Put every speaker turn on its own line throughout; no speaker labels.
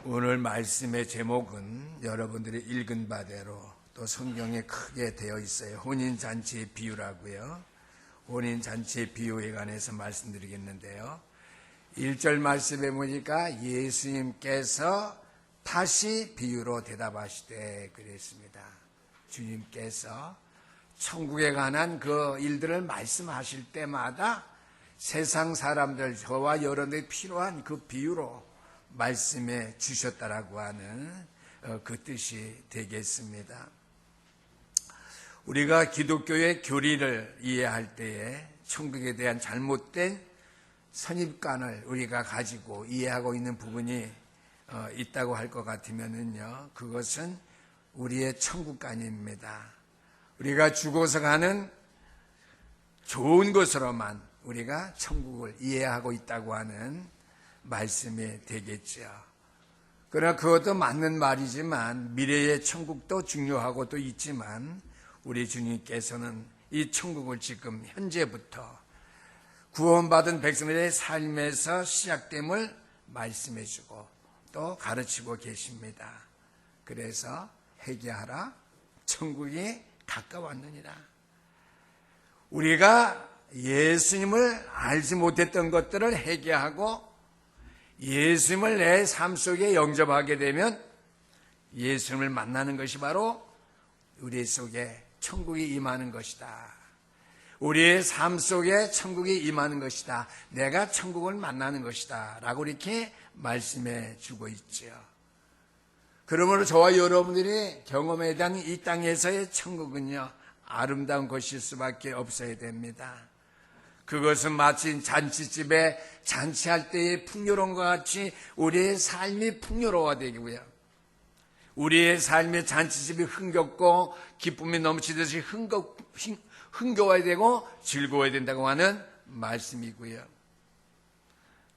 오늘 말씀의 제목은 여러분들이 읽은 바대로 또 성경에 크게 되어 있어요. 혼인잔치의 비유라고요. 혼인잔치의 비유에 관해서 말씀드리겠는데요. 1절 말씀에 보니까 예수님께서 다시 비유로 대답하시되 그랬습니다. 주님께서 천국에 관한 그 일들을 말씀하실 때마다 세상 사람들, 저와 여러분들이 필요한 그 비유로 말씀해 주셨다라고 하는 그 뜻이 되겠습니다. 우리가 기독교의 교리를 이해할 때에 천국에 대한 잘못된 선입관을 우리가 가지고 이해하고 있는 부분이 있다고 할 것 같으면요, 그것은 우리의 천국관입니다. 우리가 죽어서 가는 좋은 것으로만 우리가 천국을 이해하고 있다고 하는 말씀이 되겠죠. 그러나 그것도 맞는 말이지만 미래의 천국도 중요하고 또 있지만 우리 주님께서는 이 천국을 지금 현재부터 구원받은 백성들의 삶에서 시작됨을 말씀해 주고 또 가르치고 계십니다. 그래서 회개하라, 천국이 가까웠느니라. 우리가 예수님을 알지 못했던 것들을 회개하고 예수님을 내 삶 속에 영접하게 되면 예수님을 만나는 것이 바로 우리 속에 천국이 임하는 것이다. 우리의 삶 속에 천국이 임하는 것이다. 내가 천국을 만나는 것이다. 라고 이렇게 말씀해 주고 있죠. 그러므로 저와 여러분들이 경험에 대한 이 땅에서의 천국은요, 아름다운 것일 수밖에 없어야 됩니다. 그것은 마치 잔치집에 잔치할 때의 풍요로운 것 같이 우리의 삶이 풍요로워되고요. 우리의 삶의 잔치집이 흥겹고 기쁨이 넘치듯이 흥겨워야 되고 즐거워야 된다고 하는 말씀이고요.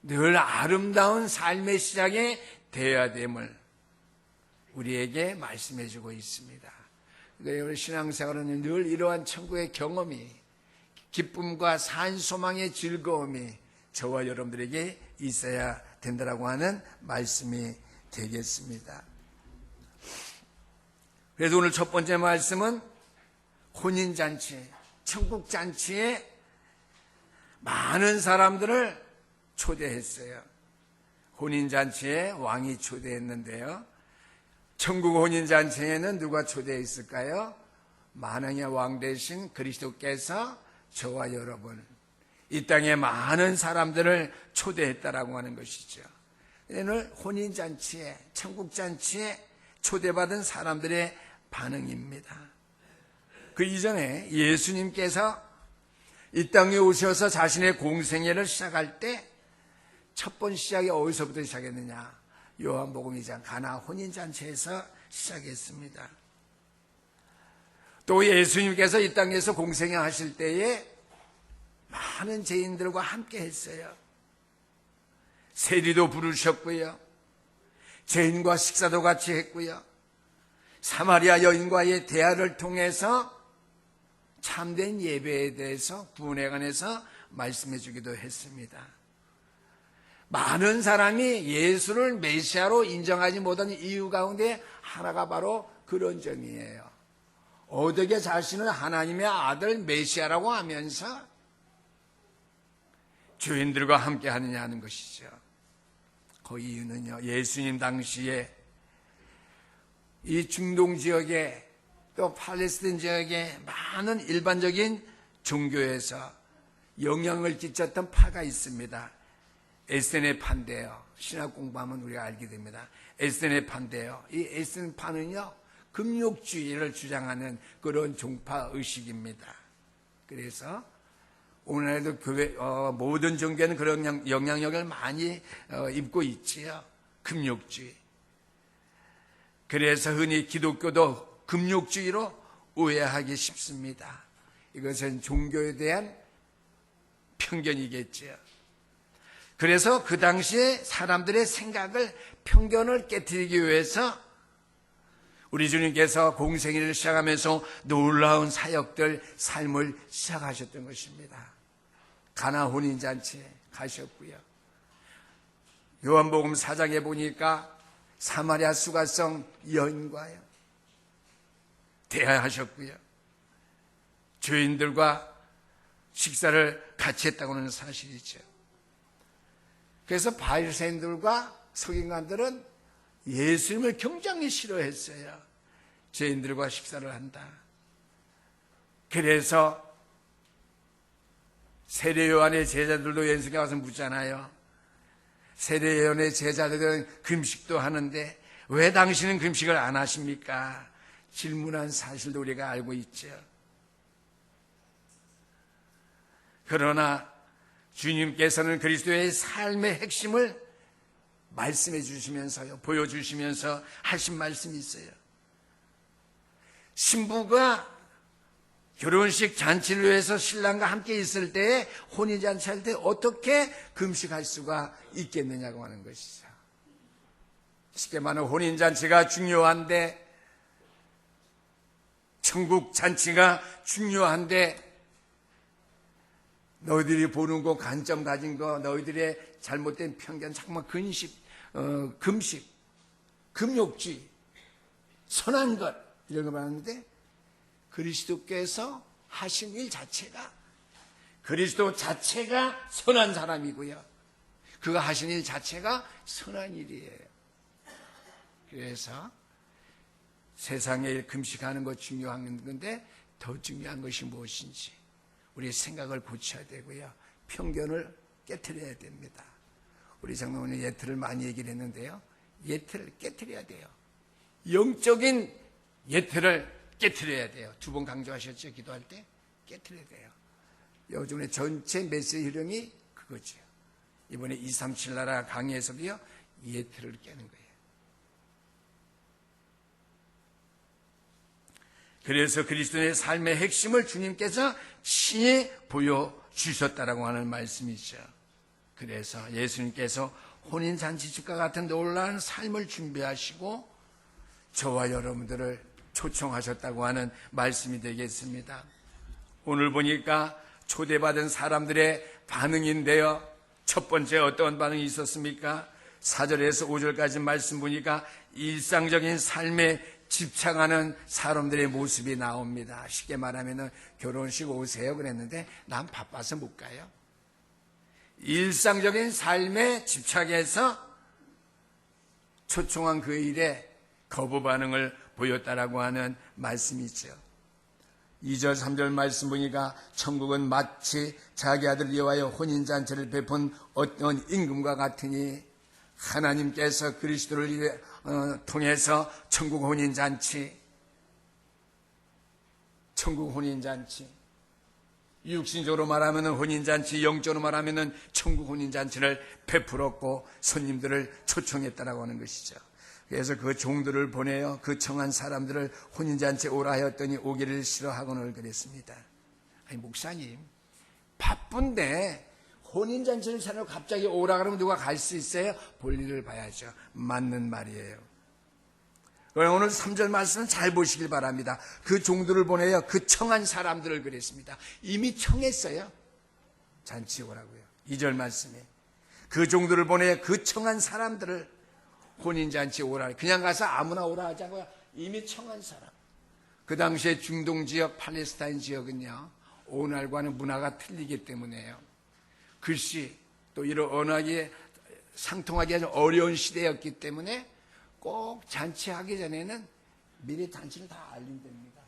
늘 아름다운 삶의 시작이 되어야 됨을 우리에게 말씀해 주고 있습니다. 우리 신앙생활은 늘 이러한 천국의 경험이, 기쁨과 산소망의 즐거움이 저와 여러분들에게 있어야 된다고 하는 말씀이 되겠습니다. 그래서 오늘 첫 번째 말씀은 혼인잔치, 천국잔치에 많은 사람들을 초대했어요. 혼인잔치에 왕이 초대했는데요. 천국 혼인잔치에는 누가 초대했을까요? 만왕의 왕 되신 그리스도께서 저와 여러분, 이 땅에 많은 사람들을 초대했다라고 하는 것이죠. 오늘 혼인잔치에, 천국잔치에 초대받은 사람들의 반응입니다. 그 이전에 예수님께서 이 땅에 오셔서 자신의 공생애를 시작할 때 첫 번째 시작이 어디서부터 시작했느냐? 요한복음 2장 가나 혼인잔치에서 시작했습니다. 또 예수님께서 이 땅에서 공생애 하실 때에 많은 죄인들과 함께 했어요. 세리도 부르셨고요. 죄인과 식사도 같이 했고요. 사마리아 여인과의 대화를 통해서 참된 예배에 대해서, 구원에 관해서 말씀해 주기도 했습니다. 많은 사람이 예수를 메시아로 인정하지 못하는 이유 가운데 하나가 바로 그런 점이에요. 어떻게 자신을 하나님의 아들 메시아라고 하면서 죄인들과 함께 하느냐 하는 것이죠. 그 이유는요, 예수님 당시에 이 중동 지역에 또 팔레스타인 지역에 많은 일반적인 종교에서 영향을 끼쳤던 파가 있습니다. 에세네파인데요. 신학 공부하면 우리가 알게 됩니다. 에세네파인데요. 이 에세네파는요, 금욕주의를 주장하는 그런 종파 의식입니다. 그래서 오늘날도 교회 모든 종교는 그런 영향력을 많이 입고 있지요. 금욕주의. 그래서 흔히 기독교도 금욕주의로 오해하기 쉽습니다. 이것은 종교에 대한 편견이겠지요. 그래서 그 당시에 사람들의 생각을, 편견을 깨트리기 위해서 우리 주님께서 공생애를 시작하면서 놀라운 사역들, 삶을 시작하셨던 것입니다. 가나 혼인잔치에 가셨고요. 요한복음 4장에 보니까 사마리아 수가성 여인과요 대화하셨고요. 죄인들과 식사를 같이 했다고 하는 사실이죠. 그래서 바리새인들과 서기관들은 예수님을 굉장히 싫어했어요. 죄인들과 식사를 한다. 그래서 세례 요한의 제자들도 예수님께 와서 묻잖아요. 세례 요한의 제자들은 금식도 하는데 왜 당신은 금식을 안 하십니까? 질문한 사실도 우리가 알고 있죠. 그러나 주님께서는 그리스도의 삶의 핵심을 말씀해 주시면서요, 보여주시면서 하신 말씀이 있어요. 신부가 결혼식 잔치를 위해서 신랑과 함께 있을 때에 혼인잔치 할 때 어떻게 금식할 수가 있겠느냐고 하는 것이죠. 쉽게 말하면 혼인잔치가 중요한데, 천국 잔치가 중요한데, 너희들이 보는 거, 관점 가진 거, 너희들의 잘못된 편견, 자꾸만 금식, 금욕주의, 선한 것, 이런 거 말하는데, 그리스도께서 하신 일 자체가, 그리스도 자체가 선한 사람이고요. 그가 하신 일 자체가 선한 일이에요. 그래서 세상에 일 금식하는 것 중요한 건데 더 중요한 것이 무엇인지 우리의 생각을 고쳐야 되고요. 편견을 깨트려야 됩니다. 우리 장로 오늘 예틀을 많이 얘기를 했는데요. 예틀을 깨트려야 돼요. 영적인 예틀을 깨트려야 돼요. 두 번 강조하셨죠? 기도할 때 깨트려야 돼요. 요즘에 전체 메시지 흐름이 그거죠. 이번에 237 나라 강의에서도요, 예틀을 깨는 거예요. 그래서 그리스도의 삶의 핵심을 주님께서 친히 보여주셨다라고 하는 말씀이죠. 그래서 예수님께서 혼인잔치집과 같은 놀라운 삶을 준비하시고 저와 여러분들을 초청하셨다고 하는 말씀이 되겠습니다. 오늘 보니까 초대받은 사람들의 반응인데요. 첫 번째 어떤 반응이 있었습니까? 4절에서 5절까지 말씀 보니까 일상적인 삶에 집착하는 사람들의 모습이 나옵니다. 쉽게 말하면 결혼식 오세요 그랬는데 난 바빠서 못 가요. 일상적인 삶에 집착해서 초청한 그 일에 거부 반응을 보였다라고 하는 말씀이죠. 2절 3절 말씀 보니까 천국은 마치 자기 아들을 위하여 혼인잔치를 베푼 어떤 임금과 같으니 하나님께서 그리스도를 통해서 천국 혼인잔치, 육신적으로 말하면 혼인잔치, 영적으로 말하면 천국 혼인잔치를 베풀었고 손님들을 초청했다라고 하는 것이죠. 그래서 그 종들을 보내요. 그 청한 사람들을 혼인잔치에 오라 하였더니 오기를 싫어하고는 그랬습니다. 아니 목사님 바쁜데 혼인잔치를 차려 갑자기 오라 그러면 누가 갈 수 있어요? 볼일을 봐야죠. 맞는 말이에요. 그럼 오늘 3절 말씀은 잘 보시길 바랍니다. 그 종들을 보내요. 그 청한 사람들을 그랬습니다. 이미 청했어요. 잔치에 오라고요. 2절 말씀에 그 종들을 보내요. 그 청한 사람들을 혼인잔치에 오라. 그냥 가서 아무나 오라 하자고요. 이미 청한 사람. 그 당시에 중동 지역, 팔레스타인 지역은요, 오늘과는 문화가 틀리기 때문에요. 글씨, 또 이런 언어에 상통하기 아주 어려운 시대였기 때문에 꼭 잔치하기 전에는 미리 잔치를 다 알린답니다.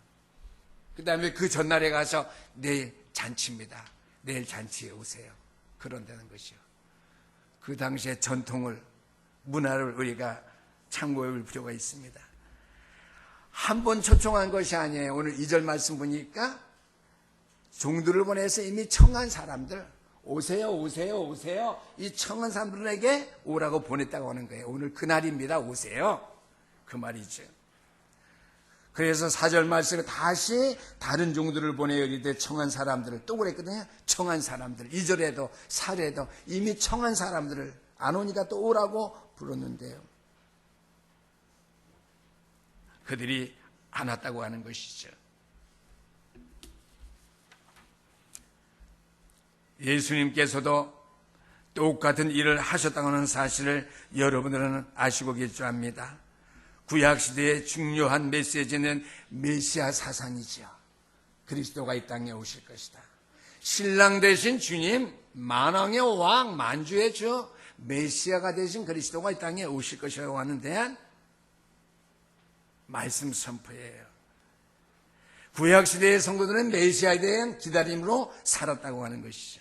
그 다음에 그 전날에 가서 내일 잔치입니다. 내일 잔치에 오세요. 그런다는 것이요. 그 당시의 전통을, 문화를 우리가 참고해 볼 필요가 있습니다. 한 번 초청한 것이 아니에요. 오늘 2절 말씀 보니까 종들을 보내서 이미 청한 사람들, 오세요, 오세요, 오세요. 이 청한 사람들에게 오라고 보냈다고 하는 거예요. 오늘 그날입니다. 오세요. 그 말이죠. 그래서 4절 말씀에 다시 다른 종들을 보내어 이르되 청한 사람들을 또 그랬거든요. 청한 사람들. 2절에도 4절에도 이미 청한 사람들을 안 오니까 또 오라고 불렀는데요. 그들이 안 왔다고 하는 것이죠. 예수님께서도 똑같은 일을 하셨다고 하는 사실을 여러분들은 아시고 계실 합니다. 구약시대의 중요한 메시지는 메시아 사상이죠. 그리스도가 이 땅에 오실 것이다. 신랑 되신 주님, 만왕의 왕, 만주의 주, 메시아가 되신 그리스도가 이 땅에 오실 것이라고 하는 대한 말씀 선포예요. 구약시대의 성도들은 메시아에 대한 기다림으로 살았다고 하는 것이죠.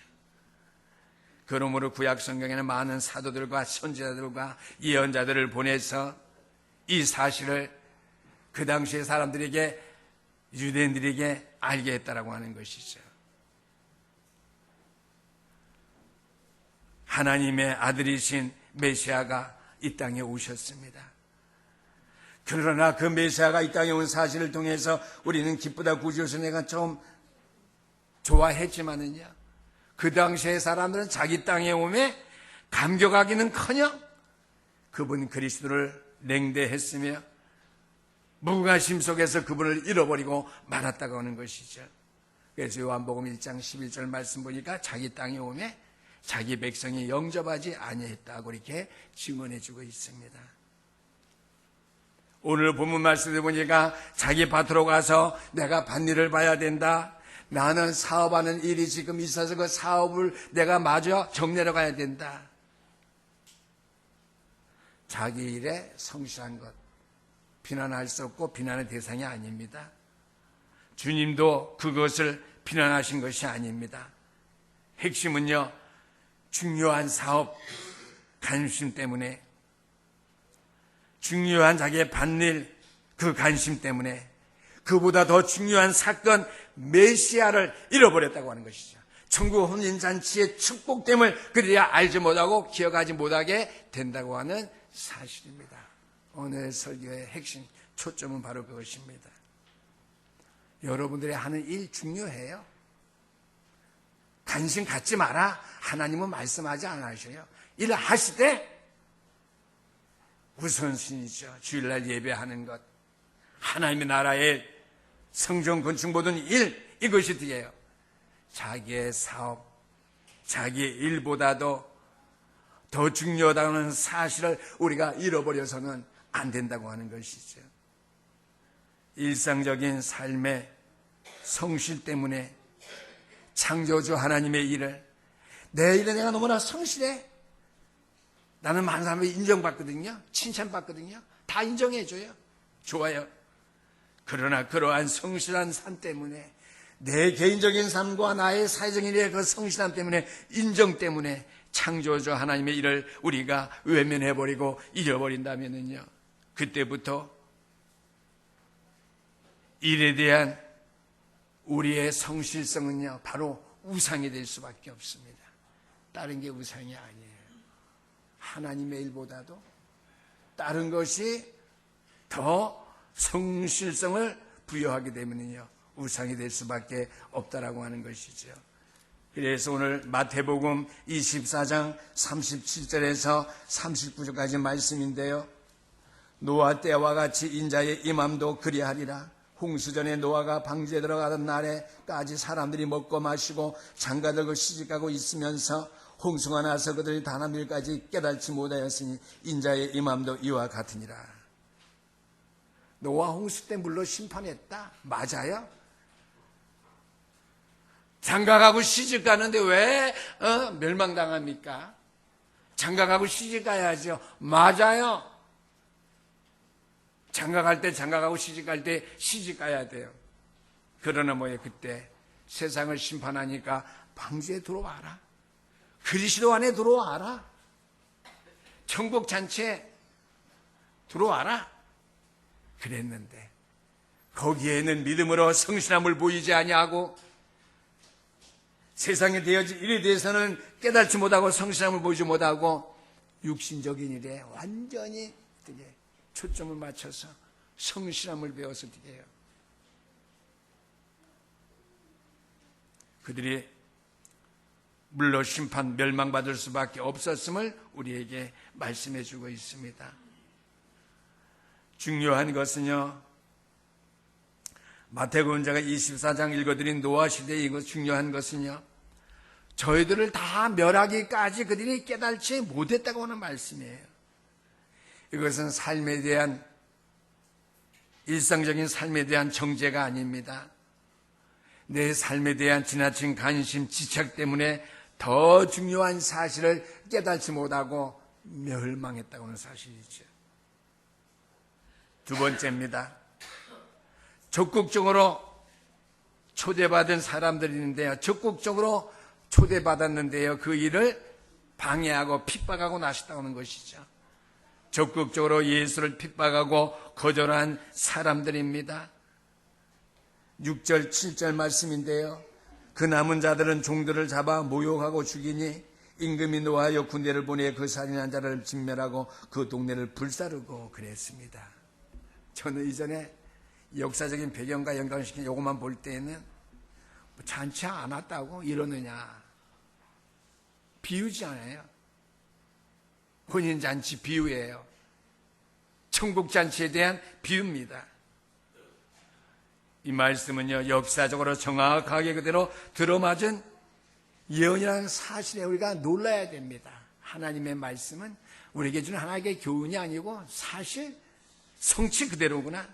그러므로 구약 성경에는 많은 사도들과 선지자들과 예언자들을 보내서 이 사실을 그 당시의 사람들에게, 유대인들에게 알게 했다라고 하는 것이죠. 하나님의 아들이신 메시아가 이 땅에 오셨습니다. 그러나 그 메시아가 이 땅에 온 사실을 통해서 우리는 기쁘다 구주로서 내가 좀 좋아했지만은요, 그 당시의 사람들은 자기 땅에 오매 감격하기는커녕 그분 그리스도를 냉대했으며 무관심 속에서 그분을 잃어버리고 말았다고 하는 것이죠. 그래서 요한복음 1장 11절 말씀 보니까 자기 땅에 오매 자기 백성이 영접하지 아니했다고 이렇게 증언해주고 있습니다. 오늘 본문 말씀을 보니까 자기 밭으로 가서 내가 밭일을 봐야 된다. 나는 사업하는 일이 지금 있어서 그 사업을 내가 마저 정내러 가야 된다. 자기 일에 성실한 것, 비난할 수 없고 비난의 대상이 아닙니다. 주님도 그것을 비난하신 것이 아닙니다. 핵심은요, 중요한 사업 관심 때문에, 중요한 자기의 밭일 그 관심 때문에, 그보다 더 중요한 사건 메시아를 잃어버렸다고 하는 것이죠. 천국 혼인잔치의 축복됨을 그들이 알지 못하고 기억하지 못하게 된다고 하는 사실입니다. 오늘 설교의 핵심 초점은 바로 그것입니다. 여러분들이 하는 일 중요해요. 관심 갖지 마라. 하나님은 말씀하지 않으셔요. 일 하실 때 우선순위죠. 주일날 예배하는 것, 하나님의 나라의 성전 건축 모든 일, 이것이 뒤에요. 자기의 사업, 자기의 일보다도 더 중요하다는 사실을 우리가 잃어버려서는 안 된다고 하는 것이죠. 일상적인 삶의 성실 때문에 창조주 하나님의 일을, 내 일에 내가 너무나 성실해. 나는 많은 사람이 인정받거든요. 칭찬받거든요. 다 인정해줘요. 좋아요. 그러나 그러한 성실한 삶 때문에, 내 개인적인 삶과 나의 사회적인 일의 그 성실함 때문에, 인정 때문에 창조주 하나님의 일을 우리가 외면해버리고 잊어버린다면요, 그때부터 일에 대한 우리의 성실성은요, 바로 우상이 될 수밖에 없습니다. 다른 게 우상이 아니에요. 하나님의 일보다도 다른 것이 더 성실성을 부여하게 되면요, 우상이 될 수밖에 없다라고 하는 것이죠. 그래서 오늘 마태복음 24장 37절에서 39절까지 말씀인데요, 노아 때와 같이 인자의 임함도 그리하리라. 홍수전에 노아가 방주에 들어가던 날에까지 사람들이 먹고 마시고 장가들고 시집가고 있으면서 홍수가 나서 그들이 단 한 일까지 깨닫지 못하였으니 인자의 임함도 이와 같으니라. 노아 홍수 때 물로 심판했다. 맞아요. 장가가고 시집가는데 왜 멸망당합니까? 장가가고 시집가야죠. 맞아요. 장가갈 때 장가가고 시집갈 때 시집가야 돼요. 그러나 뭐예요? 그때 세상을 심판하니까 방주에 들어와라. 그리스도 안에 들어와라. 천국 잔치에 들어와라. 그랬는데 거기에는 믿음으로 성실함을 보이지 아니하고, 세상에 되어질 일에 대해서는 깨닫지 못하고 성실함을 보이지 못하고, 육신적인 일에 완전히 초점을 맞춰서 성실함을 배워서 어떻게 해요? 그들이 물로 심판, 멸망받을 수밖에 없었음을 우리에게 말씀해 주고 있습니다. 중요한 것은요, 마태복음 제가 24장 읽어드린 노아 시대의 이거 중요한 것은요, 저희들을 다 멸하기까지 그들이 깨달지 못했다고 하는 말씀이에요. 이것은 삶에 대한, 일상적인 삶에 대한 정죄가 아닙니다. 내 삶에 대한 지나친 관심, 지착 때문에 더 중요한 사실을 깨닫지 못하고 멸망했다고 하는 사실이죠. 두 번째입니다. 적극적으로 초대받은 사람들이 있는데요. 적극적으로 초대받았는데요. 그 일을 방해하고 핍박하고 나섰다고 하는 것이죠. 적극적으로 예수를 핍박하고 거절한 사람들입니다. 6절, 7절 말씀인데요. 그 남은 자들은 종들을 잡아 모욕하고 죽이니 임금이 노하여 군대를 보내 그 살인한 자를 진멸하고 그 동네를 불사르고 그랬습니다. 저는 이전에 역사적인 배경과 연관시킨 요것만 볼 때에는 잔치 안 왔다고 이러느냐, 비유지 않아요. 혼인잔치 비유예요. 천국잔치에 대한 비유입니다. 이 말씀은요, 역사적으로 정확하게 그대로 들어맞은 예언이라는 사실에 우리가 놀라야 됩니다. 하나님의 말씀은 우리에게 주는 하나님의 교훈이 아니고 사실 성취 그대로구나.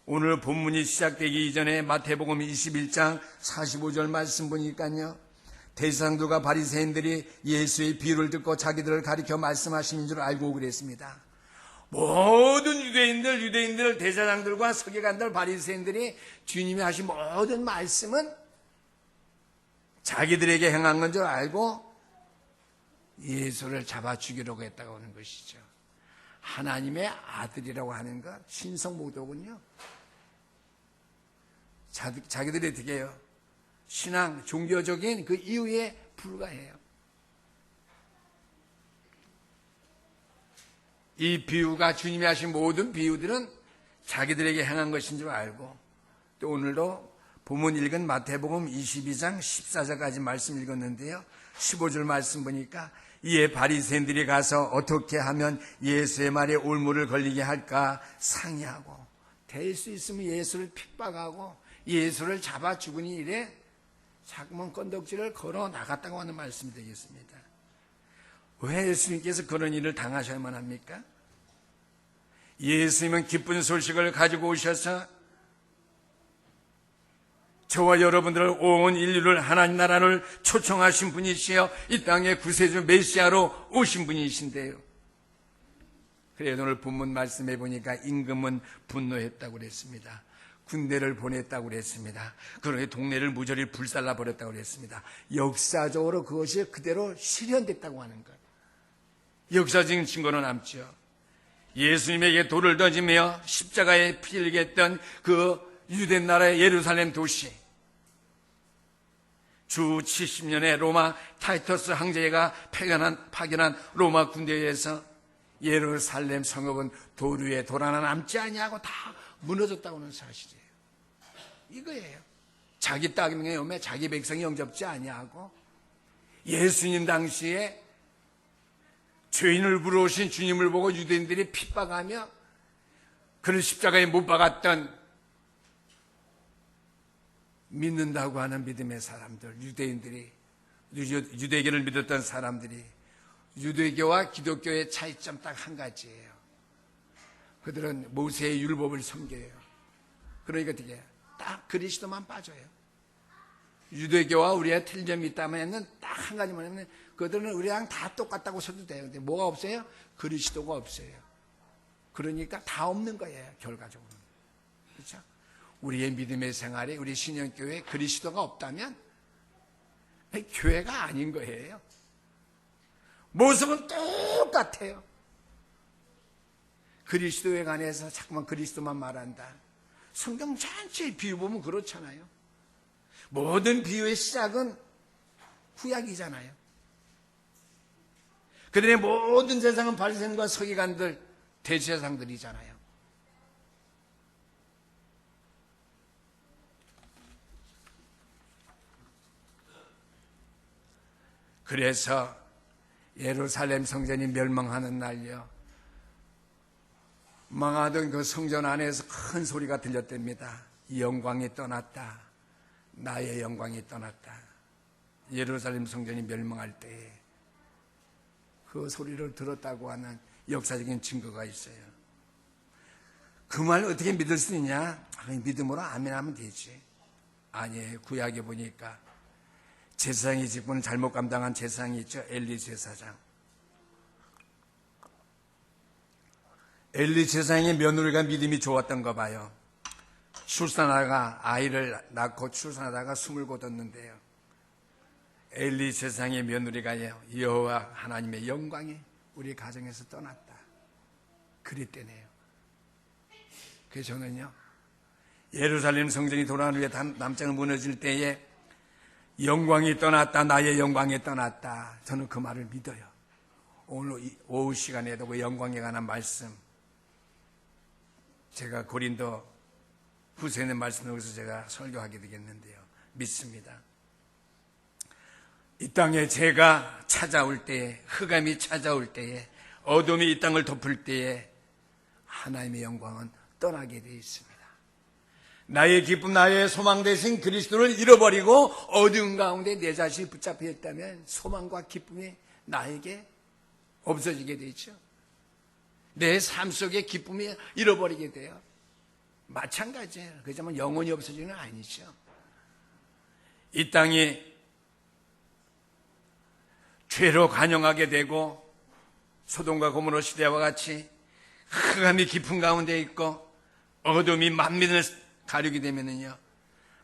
오늘 본문이 시작되기 이전에 마태복음 21장 45절 말씀 보니까요, 대제사장들과 바리새인들이 예수의 비유를 듣고 자기들을 가리켜 말씀하시는 줄 알고 그랬습니다. 모든 유대인들, 대제사장들과 서기관들, 바리새인들이 주님이 하신 모든 말씀은 자기들에게 행한 건 줄 알고 예수를 잡아 죽이려고 했다고 하는 것이죠. 하나님의 아들이라고 하는 것, 신성모독은요, 자기들이 어떻게 해요? 신앙, 종교적인 그 이유에 불과해요. 이 비유가, 주님이 하신 모든 비유들은 자기들에게 행한 것인 줄 알고, 또 오늘도 본문 읽은 마태복음 22장 14절까지 말씀 읽었는데요. 15절 말씀 보니까 이에 바리새인들이 가서 어떻게 하면 예수의 말에 올무를 걸리게 할까 상의하고, 될 수 있으면 예수를 핍박하고 예수를 잡아 죽으니 이래 자꾸만 건덕지를 걸어 나갔다고 하는 말씀이 되겠습니다. 왜 예수님께서 그런 일을 당하셔야만 합니까? 예수님은 기쁜 소식을 가지고 오셔서 저와 여러분들을, 온 인류를, 하나님 나라를 초청하신 분이시여 이 땅의 구세주 메시아로 오신 분이신데요. 그래서 오늘 본문 말씀해 보니까 임금은 분노했다고 그랬습니다. 군대를 보냈다고 그랬습니다. 그러니 동네를 무저리 불살라 버렸다고 그랬습니다. 역사적으로 그것이 그대로 실현됐다고 하는 것. 역사적인 증거는 남죠. 예수님에게 돌을 던지며 십자가에 피 흘리게 했던 그 유대 나라의 예루살렘 도시, 주 70년에 로마 타이터스 황제가 파견한 로마 군대에 의해서 예루살렘 성읍은 돌 위에 돌 하나 남지 아니하고 다 무너졌다고 하는 사실이에요. 이거예요. 자기 땅에 오면 자기 백성이 영접지 아니하고 예수님 당시에 죄인을 부르신 주님을 보고 유대인들이 핍박하며 그를 십자가에 못 박았던 믿는다고 하는 믿음의 사람들, 유대인들이, 유대교를 믿었던 사람들이, 유대교와 기독교의 차이점 딱 한 가지예요. 그들은 모세의 율법을 섬겨요. 그러니까 어떻게 해요? 딱 그리스도만 빠져요. 유대교와 우리의 틀린 점이 있다면 딱 한 가지 뭐냐면 그들은 우리랑 다 똑같다고 써도 돼요. 근데 뭐가 없어요? 그리스도가 없어요. 그러니까 다 없는 거예요, 결과적으로. 그렇죠? 우리의 믿음의 생활에, 우리 신령교회에 그리스도가 없다면 교회가 아닌 거예요. 모습은 똑같아요. 그리스도에 관해서 자꾸만 그리스도만 말한다. 성경 전체의 비유 보면 그렇잖아요. 모든 비유의 시작은 구약이잖아요. 그들의 모든 세상은 바리새인과 서기관들, 대제사장들이잖아요. 그래서 예루살렘 성전이 멸망하는 날요, 망하던 그 성전 안에서 큰 소리가 들렸답니다. 이 영광이 떠났다. 나의 영광이 떠났다. 예루살렘 성전이 멸망할 때에 그 소리를 들었다고 하는 역사적인 증거가 있어요. 그 말 어떻게 믿을 수 있냐? 믿음으로 아멘하면 되지. 아니에요. 구약에 보니까 제사장의 직분을 잘못 감당한 제사장이 있죠. 엘리 제사장. 엘리 제사장의 며느리가 믿음이 좋았던가 봐요. 출산하다가 아이를 낳고 출산하다가 숨을 거뒀는데요. 엘리 제사장의 며느리가 여호와 하나님의 영광이 우리 가정에서 떠났다. 그랬대네요. 그래서 저는요, 예루살렘 성전이 돌아가는 후에 남장은 무너질 때에 영광이 떠났다, 나의 영광이 떠났다. 저는 그 말을 믿어요. 오늘 오후 시간에도 그 영광에 관한 말씀, 제가 고린도 후서에 있는 말씀을 여기서 제가 설교하게 되겠는데요. 믿습니다. 이 땅에 죄가 찾아올 때에, 흑암이 찾아올 때에, 어둠이 이 땅을 덮을 때에 하나님의 영광은 떠나게 되어 있습니다. 나의 기쁨, 나의 소망 대신 그리스도를 잃어버리고 어두운 가운데 내 자신이 붙잡혀 있다면 소망과 기쁨이 나에게 없어지게 되죠. 내 삶 속에 기쁨이 잃어버리게 돼요. 마찬가지예요. 그렇지만 영원히 없어지는 건 아니죠. 이 땅이 죄로 간영하게 되고 소돔과 고모라 시대와 같이 흑암이 깊은 가운데 있고 어둠이 만민을 가리게 되면은요,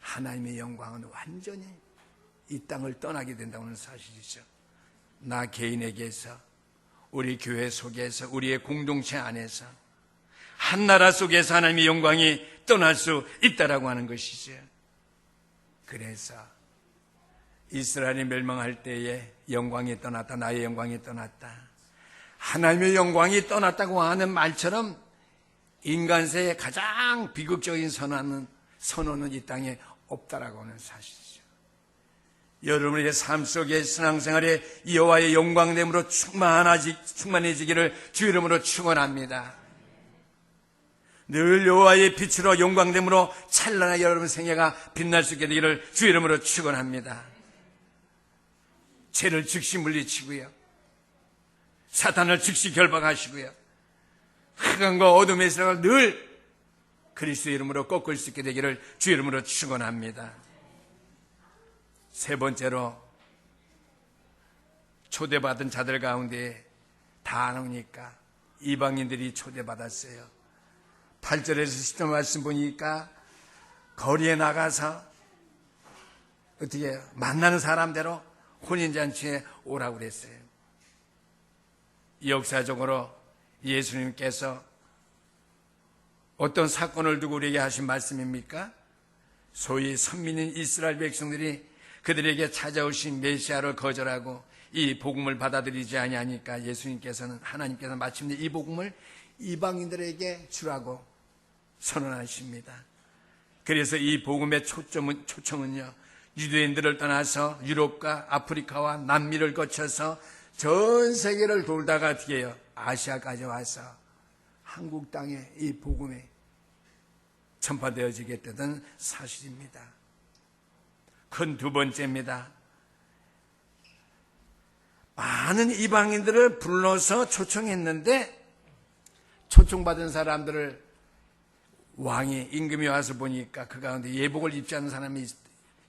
하나님의 영광은 완전히 이 땅을 떠나게 된다는 사실이죠. 나 개인에게서, 우리 교회 속에서, 우리의 공동체 안에서, 한 나라 속에서 하나님의 영광이 떠날 수 있다라고 하는 것이죠. 그래서 이스라엘이 멸망할 때에 영광이 떠났다, 나의 영광이 떠났다, 하나님의 영광이 떠났다고 하는 말처럼 인간세의 가장 비극적인 선언은 이 땅에 없다라고 하는 사실이죠. 여러분의 삶 속에 신앙생활에 여호와의 영광됨으로 충만해지기를 주 이름으로 축원합니다. 늘 여호와의 빛으로 영광됨으로 찬란하게 여러분 생애가 빛날 수 있게 되기를 주 이름으로 축원합니다. 죄를 즉시 물리치고요, 사탄을 즉시 결박하시고요, 흑암과 어둠에서 늘 그리스도의 이름으로 꺾을 수 있게 되기를 주 이름으로 축원합니다. 세 번째로, 초대받은 자들 가운데 다 나오니까 이방인들이 초대받았어요. 8절에서 10절 말씀 보니까 거리에 나가서 어떻게 해요? 만나는 사람대로 혼인잔치에 오라고 그랬어요. 역사적으로 예수님께서 어떤 사건을 두고 우리에게 하신 말씀입니까? 소위 선민인 이스라엘 백성들이 그들에게 찾아오신 메시아를 거절하고 이 복음을 받아들이지 아니하니까 예수님께서는, 하나님께서는 마침내 이 복음을 이방인들에게 주라고 선언하십니다. 그래서 이 복음의 초청은요, 유대인들을 떠나서 유럽과 아프리카와 남미를 거쳐서 전 세계를 돌다가 어떻게 해요? 아시아까지 와서 한국 땅에 이 복음이 전파되어지게 되던 사실입니다. 큰 두 번째입니다. 많은 이방인들을 불러서 초청했는데 초청받은 사람들을 왕이, 임금이 와서 보니까 그 가운데 예복을 입지 않은 사람이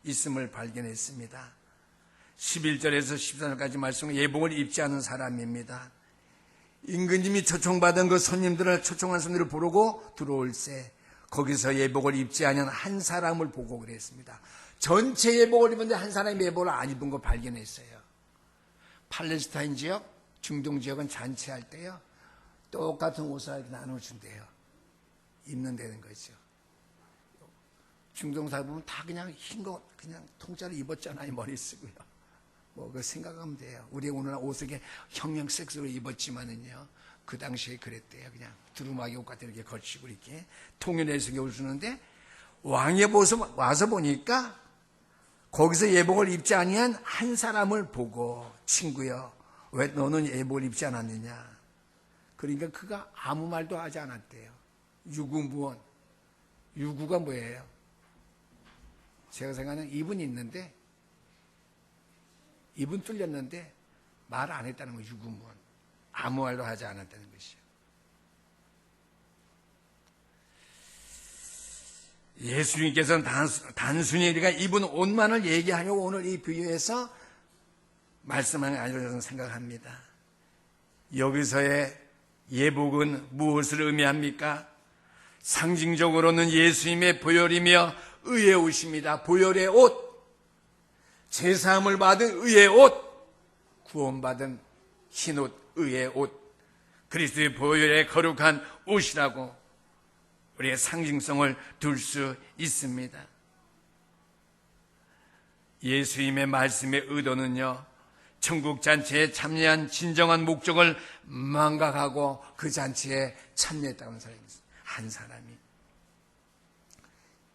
있음을 발견했습니다. 11절에서 14절까지 말씀은 예복을 입지 않은 사람입니다. 임금님이 초청받은 그 손님들을, 초청한 손님들을 부르고 들어올세 거기서 예복을 입지 않은 한 사람을 보고 그랬습니다. 전체 예복을 입었는데 한 사람이 예복을 안 입은 거 발견했어요. 팔레스타인 지역, 중동 지역은 잔치할 때요, 똑같은 옷을 나눠준대요. 입는다는 거죠. 중동 사람 보면 다 그냥 흰 거 그냥 통짜로 입었잖아요. 머리 쓰고요. 뭐 그 생각하면 돼요. 우리 오늘 옷을 혁명 섹스로 입었지만은요, 그 당시에 그랬대요. 그냥 두루마기 옷 같은 이렇게 걸치고 이렇게 통일해서 옷을 주는데, 왕의 모습 와서 보니까 거기서 예복을 입지 아니한 한 사람을 보고, 친구여, 왜 너는 예복을 입지 않았느냐? 그러니까 그가 아무 말도 하지 않았대요. 유구무원. 유구가 뭐예요? 제가 생각하는 입은 있는데 입은 뚫렸는데 말 안 했다는 거예요. 유구무원. 아무 말도 하지 않았다는 것이요. 예수님께서는 단순히 우리가 입은 옷만을 얘기하려고 오늘 이 비유에서 말씀하는 게 아니라고 저는 생각합니다. 여기서의 예복은 무엇을 의미합니까? 상징적으로는 예수님의 보혈이며 의의 옷입니다. 보혈의 옷, 제사함을 받은 의의 옷, 구원받은 흰옷, 의의 옷, 그리스도의 보혈의 거룩한 옷이라고 우리의 상징성을 둘 수 있습니다. 예수님의 말씀의 의도는요, 천국 잔치에 참여한 진정한 목적을 망각하고 그 잔치에 참여했다는 사람이 있어요. 한 사람이.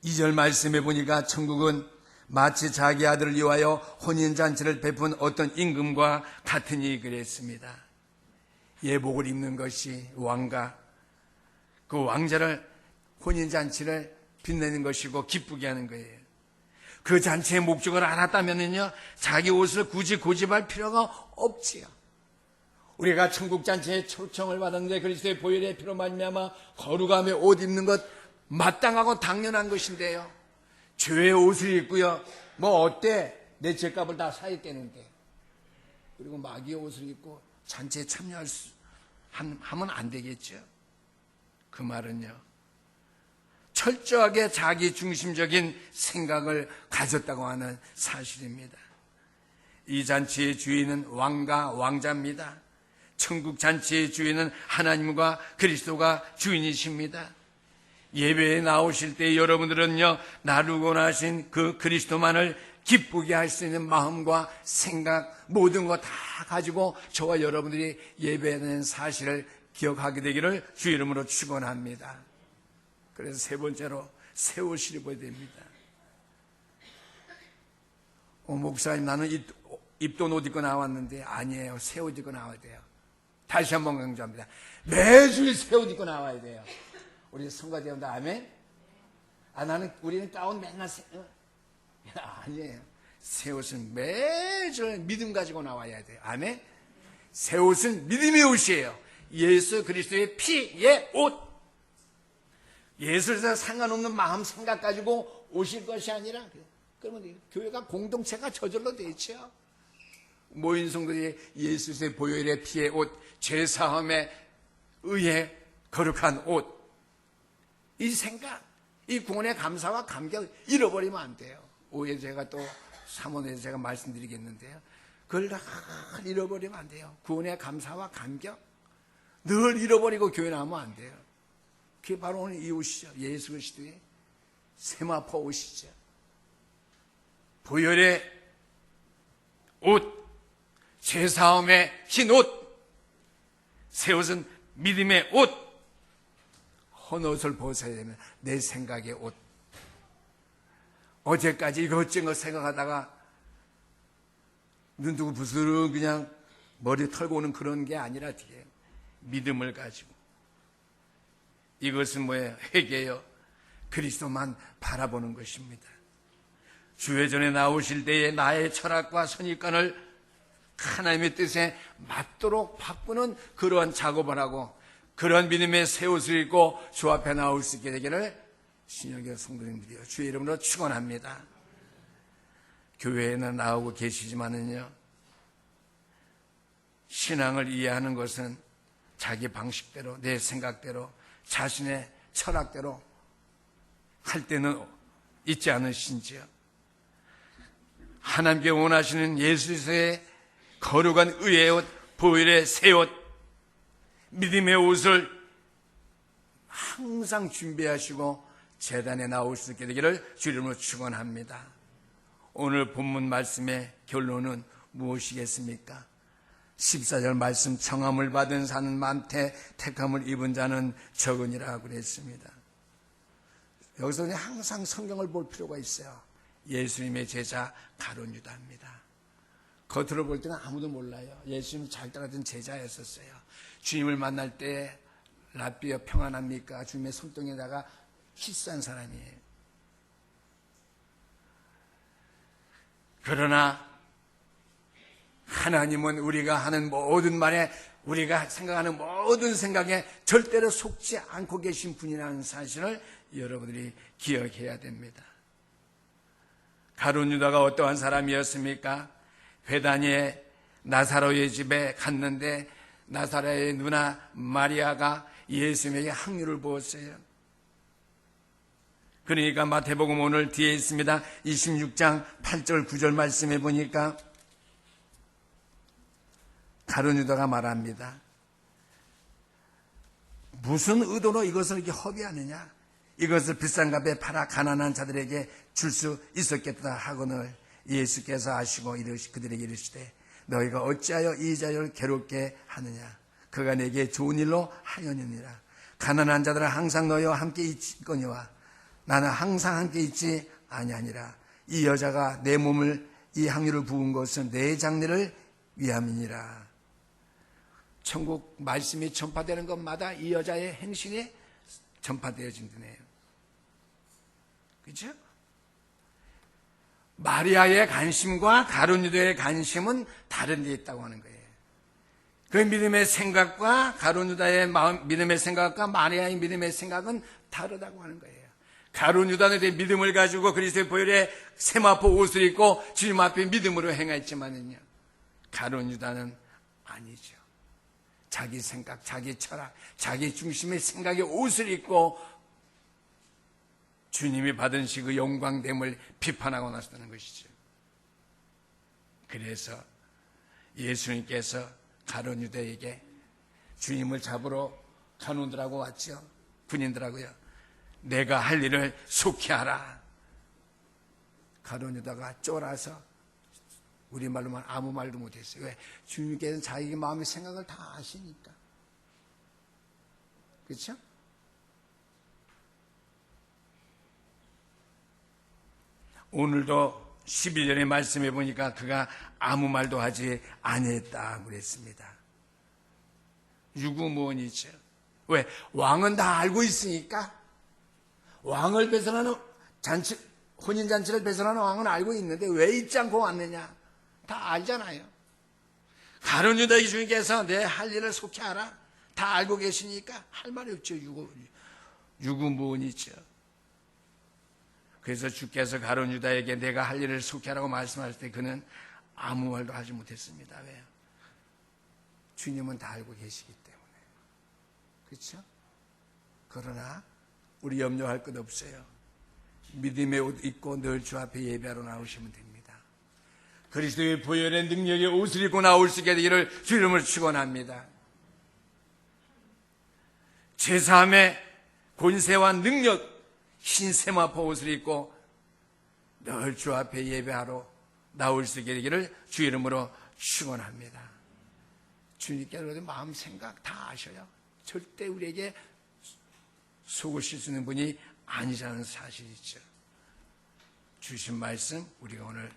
2절 말씀해 보니까 천국은 마치 자기 아들을 위하여 혼인잔치를 베푼 어떤 임금과 같으니 그랬습니다. 예복을 입는 것이 왕가, 그 왕자를 혼인잔치를 빛내는 것이고 기쁘게 하는 거예요. 그 잔치의 목적을 알았다면요, 자기 옷을 굳이 고집할 필요가 없지요. 우리가 천국 잔치에 초청을 받았는데 그리스도의 보혈의 피로 말미암아 거룩함의 옷 입는 것 마땅하고 당연한 것인데요. 죄의 옷을 입고요, 뭐 어때? 내 죄값을 다 사했대는데. 그리고 마귀의 옷을 입고 잔치에 하면 안 되겠죠. 그 말은요, 철저하게 자기 중심적인 생각을 가졌다고 하는 사실입니다. 이 잔치의 주인은 왕과 왕자입니다. 천국 잔치의 주인은 하나님과 그리스도가 주인이십니다. 예배에 나오실 때 여러분들은요, 나를 원하신 그 그리스도만을 기쁘게 할 수 있는 마음과 생각, 모든 거 다 가지고 저와 여러분들이 예배하는 사실을 기억하게 되기를 주 이름으로 축원합니다. 그래서 세 번째로 새 옷을 입어야 됩니다. 목사님, 나는 입던 옷 입고 나왔는데 아니에요. 새 옷 입고 나와야 돼요. 다시 한번 강조합니다. 매주 새 옷 입고 나와야 돼요. 우리 성가대 여러분들 아멘? 우리는 가운 맨날 아니에요. 새 옷은 매주 믿음 가지고 나와야 돼요. 아멘? 새 옷은 믿음의 옷이에요. 예수 그리스도의 피의 옷. 예수에서 상관없는 마음 생각 가지고 오실 것이 아니라, 그러면 교회가 공동체가 저절로 되죠. 모인 성도들이 예수의 보혈의 피의 옷, 죄사함의 의의 거룩한 옷, 이 생각, 이 구원의 감사와 감격 잃어버리면 안 돼요. 오해 제가 또 사모님에서 제가 말씀드리겠는데요, 그걸 다 잃어버리면 안 돼요. 구원의 감사와 감격 늘 잃어버리고 교회 나오면 안 돼요. 그게 바로 오늘 이 옷이죠. 예수 그리스도의 세마포 옷이죠. 보혈의 옷, 죄사함의 흰 옷, 새 옷은 믿음의 옷, 헌옷을 벗어야 되면 내 생각의 옷. 어제까지 이것저것 생각하다가 눈 뜨고 부스름 그냥 머리 털고 오는 그런 게 아니라 뒤에 믿음을 가지고, 이것은 뭐예요? 회개요. 그리스도만 바라보는 것입니다. 주회전에 나오실 때에 나의 철학과 선입관을 하나님의 뜻에 맞도록 바꾸는 그러한 작업을 하고, 그런 믿음의 새 옷을 입고 주 앞에 나올 수 있게 되기를 신영교 성도님들이요, 주의 이름으로 축원합니다. 교회에는 나오고 계시지만은요, 신앙을 이해하는 것은 자기 방식대로, 내 생각대로, 자신의 철학대로 할 때는 있지 않으신지요? 하나님께 원하시는 예수의 거룩한 의의 옷, 보혈의 새 옷, 믿음의 옷을 항상 준비하시고 제단에 나올 수 있게 되기를 주 이름으로 축원합니다. 오늘 본문 말씀의 결론은 무엇이겠습니까? 14절 말씀, 청함을 받은 자는 많되 택함을 입은 자는 적으니라 그랬습니다. 여기서 항상 성경을 볼 필요가 있어요. 예수님의 제자 가룟 유다입니다. 겉으로 볼 때는 아무도 몰라요. 예수님 잘 따라든 제자였었어요. 주님을 만날 때 랍비여 평안합니까? 주님의 손등에다가 키스한 사람이에요. 그러나 하나님은 우리가 하는 모든 말에, 우리가 생각하는 모든 생각에 절대로 속지 않고 계신 분이라는 사실을 여러분들이 기억해야 됩니다. 가룟 유다가 어떠한 사람이었습니까? 베다니의 나사로의 집에 갔는데 나사로의 누나 마리아가 예수님에게 항유를 부었어요. 그러니까 마태복음 오늘 뒤에 있습니다. 26장 8절 9절 말씀해 보니까 가룟 유다가 말합니다. 무슨 의도로 이것을 이렇게 허비하느냐? 이것을 비싼 값에 팔아 가난한 자들에게 줄 수 있었겠다 하거늘 예수께서 아시고 그들에게 이르시되 너희가 어찌하여 이 자를 괴롭게 하느냐? 그가 내게 좋은 일로 하였느니라. 가난한 자들은 항상 너희와 함께 있거니와 나는 항상 함께 있지 아니하니라. 이 여자가 내 몸을 이 향유를 부은 것은 내 장례를 위함이니라. 천국 말씀이 전파되는 것마다 이 여자의 행실이 전파되어진다네요. 그렇죠? 마리아의 관심과 가룟 유다의 관심은 다른 데 있다고 하는 거예요. 그 믿음의 생각과 가룟 유다의 믿음의 생각과 마리아의 믿음의 생각은 다르다고 하는 거예요. 가룟 유다는 믿음을 가지고 그리스도의 보혈의 세마포 옷을 입고 주님 앞에 믿음으로 행했지만은요, 가룟 유다는 아니죠. 자기 생각, 자기 철학, 자기 중심의 생각의 옷을 입고 주님이 받으신 그 영광됨을 비판하고 나섰다는 것이죠. 그래서 예수님께서 가룟 유다에게 주님을 잡으러 간원들하고 왔죠. 군인들하고요. 내가 할 일을 속히 하라. 가룟 유다가 쫄아서 우리말로만 아무 말도 못했어요. 왜? 주님께서는 자기 마음의 생각을 다 아시니까. 그렇죠? 오늘도 11절의 말씀해 보니까 그가 아무 말도 하지 아니했다 그랬습니다. 유구무원이죠. 왜? 왕은 다 알고 있으니까. 왕을 배설하는 잔치, 혼인잔치를 배설하는 왕은 알고 있는데 왜 잊지 않고 왔느냐? 다 알잖아요. 가룟 유다 주님께서 내 할 일을 속히 하라. 다 알고 계시니까 할 말이 없죠. 유구무원이죠. 그래서 주께서 가룟 유다에게 내가 할 일을 속히 하라고 말씀하실 때 그는 아무 말도 하지 못했습니다. 왜요? 주님은 다 알고 계시기 때문에. 그렇죠? 그러나 우리 염려할 것 없어요. 믿음의 옷 입고 늘 주 앞에 예배하러 나오시면 됩니다. 그리스도의 보혈의 능력의 옷을 입고 나올 수 있게 되기를 주 이름으로 축원합니다. 제3의 권세와 능력, 흰 세마포 옷을 입고 늘 주 앞에 예배하러 나올 수 있게 되기를 주 이름으로 축원합니다. 주님께서 마음 생각 다 아셔요. 절대 우리에게 속으실 수 있는 분이 아니라는 사실이죠. 주신 말씀 우리가 오늘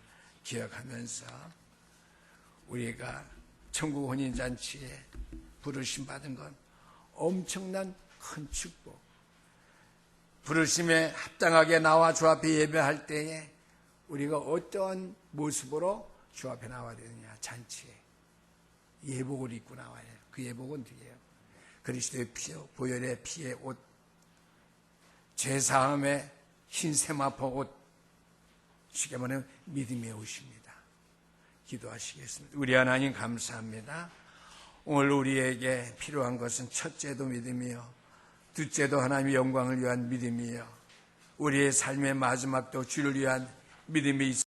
기억하면서 우리가 천국 혼인잔치에 부르심 받은 건 엄청난 큰 축복. 부르심에 합당하게 나와 주 앞에 예배할 때에 우리가 어떠한 모습으로 주 앞에 나와야 되느냐. 잔치에 예복을 입고 나와야 해요. 그 예복은 어떻게 해요? 그리스도의 피요, 보혈의 피의 옷, 제사함의 흰 세마포 옷, 쉽게 말하면 믿음의 옷입니다. 기도하시겠습니다. 우리 하나님 감사합니다. 오늘 우리에게 필요한 것은 첫째도 믿음이요, 둘째도 하나님의 영광을 위한 믿음이요, 우리의 삶의 마지막도 주를 위한 믿음이 있습니다.